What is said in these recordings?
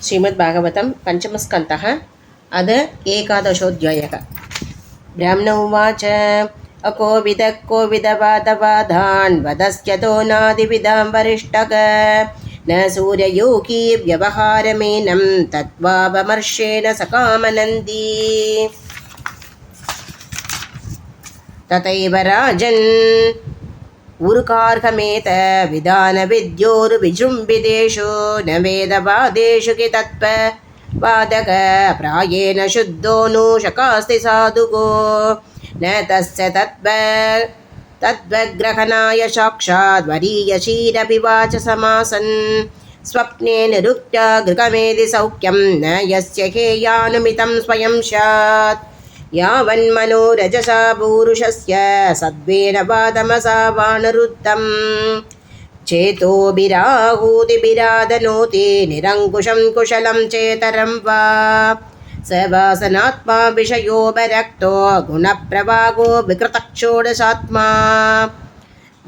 श्रीमद्भागवतं पञ्चमस्कन्धः अद एकादशोऽध्यायः। ब्राह्मण उवाच अकोविदः कोविदवादवादान् वदस्यतो नादिविदां वरिष्ठः न सूर्ययोगी व्यवहारमेनं तत्त्वावमर्शेण सकामनन्दी। तथैव राजन् उरुकार्हमेत विधानविद्योरुविजृम्भितेषु न वेदवादेषु कि तत्त्ववादक प्रायेण शुद्धो नूषकास्ति साधुको न तस्य तद्वग्रहणाय साक्षाद्वरीयशीरपि वाच समासन् स्वप्ने निरुक्त्या गृहमेधि सौख्यं न यस्य हेयानुमितं स्वयं स्यात् यावन्मनोरजसा पूरुषस्य सद्वेन वादमसा वानरुद्धं चेतोभिराहूतिभिरादनोति निरङ्कुशं कुशलं चेतरं वा स वासनात्मा विषयोपरक्तो गुणप्रवागो विकृतक्षोडशात्मा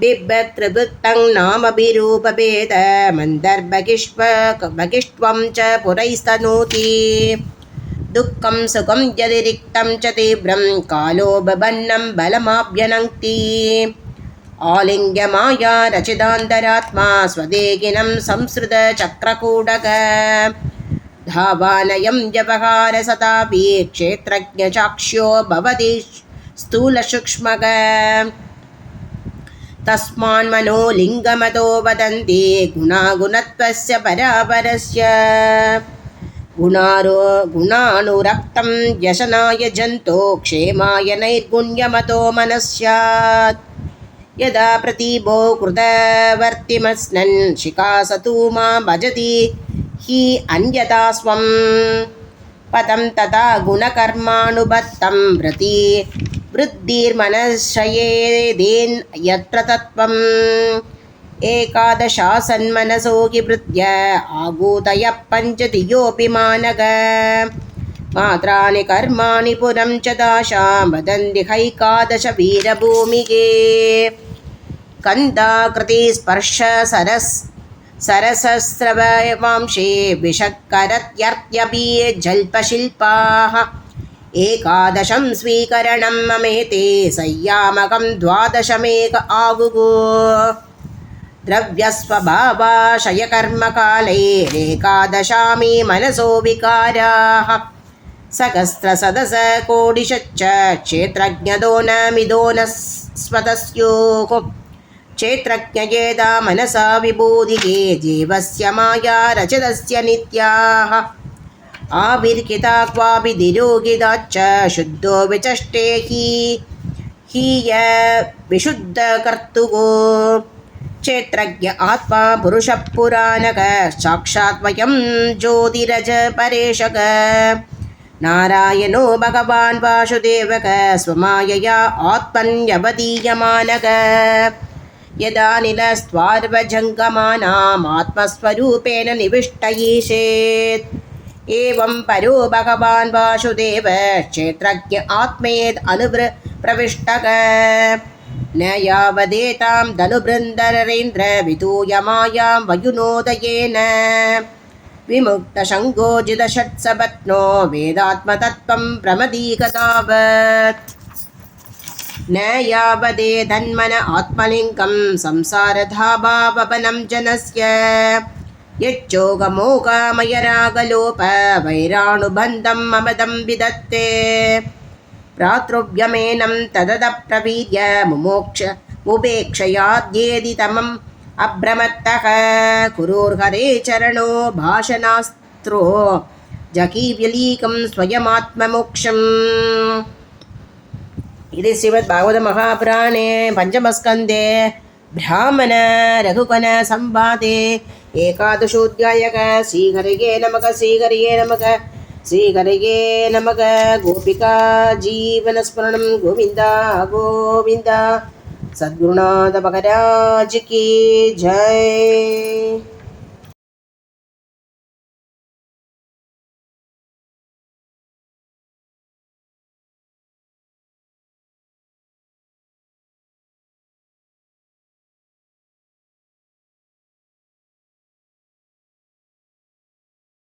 बिभ्रतृवृत्तं नामभिरूपभेद मन्दर्बगिष्ट्वं च पुरैस्तनोति दुःखं सुखं यदिरिक्तं च तीव्रं कालो बबन्नं बलमाभ्यनङ्क्ति आलिङ्ग्यमाया रचितान्तरात्मा स्वदेगिनं संसृतचक्रकूटक धावानयं व्यवहारसतापि क्षेत्रज्ञचाक्ष्यो भवति स्थूलसूक्ष्मक तस्मान्मनो लिङ्गमतो वदन्ति गुणागुणत्वस्य परापरस्य गुणानुरक्तं व्यसनाय जन्तो क्षेमाय नैर्गुण्यमतो मनस्यात् यदा प्रतीभो कृतवर्तिमस्नन् शिखासतु मां भजति हि अन्यथा स्वं पदं तथा गुणकर्मानुबद्धं प्रति वृद्धिर्मनश्रयेदेन् यत्र तत्त्वम् एकादशासन्मनसोऽखि भृत्य आगूतयः पञ्चतियोऽपि मानग मात्राणि कर्माणि पुरं च दाशां वदन्ति हैकादश वीरभूमिके कन्दाकृति स्पर्श सरसस्रवंशे विषक्करत्यर्त्यपि जल्पशिल्पाः एकादशं स्वीकरणं ममेते संयामकं द्वादशमेक आगुगो द्रव्यस्वभावाशयकर्मकालैरेकादशामी मनसो विकाराः सहस्रसदसकोटिश्च क्षेत्रज्ञदो न मिदो न स्वतस्योः क्षेत्रज्ञयेदा मनसा विबोधिके जीवस्य माया रचितस्य नित्याः आविर्किता क्वापि निरोगिताच्च शुद्धो विचष्टे हि विशुद्धकर्तुको क्षेत्रज्ञ आत्मा पुरुषः पुराणक साक्षात् वयं ज्योतिरज परेशक नारायणो भगवान् वासुदेवक स्वमायया आत्मन्यवदीयमानक यदा निलस्त्वार्वजङ्गमानाम् आत्मस्वरूपेण निविष्टयीषेत् एवं परो भगवान् वासुदेव क्षेत्रज्ञ आत्मेद अनुप्रविष्टक न यावदेतां धनुबृन्दरेन्द्र विधूयमायां वयुनोदयेन विमुक्तशङ्गोजितषट्सपत्नो वेदात्मतत्त्वं प्रमदीकतावत् न यावदेधन्मन आत्मलिङ्गं संसारधाभावपनं जनस्य यच्चोगमोकामयरागलोप वैराणुबन्धं ममदं विदत्ते प्रातृव्यमेनं तदप्रवीर्य मुपेक्षयाद्येदितमम् अभ्रमत्तः कुरुर्हरे चरणो भाषणास्त्रो जकीव्यलीकं स्वयमात्ममोक्षम्। इति श्रीमद्भागवतमहापुराणे पञ्चमस्कन्धे ब्राह्मण रघुकुल संवादे एकादशोऽध्यायः। श्रीहरये नमः श्रीहरये नमः श्रीहरये नमः। गोपिका जीवनस्मरणं गोविन्द गोविन्द। सद्गुरुनाथ महाराज की जय।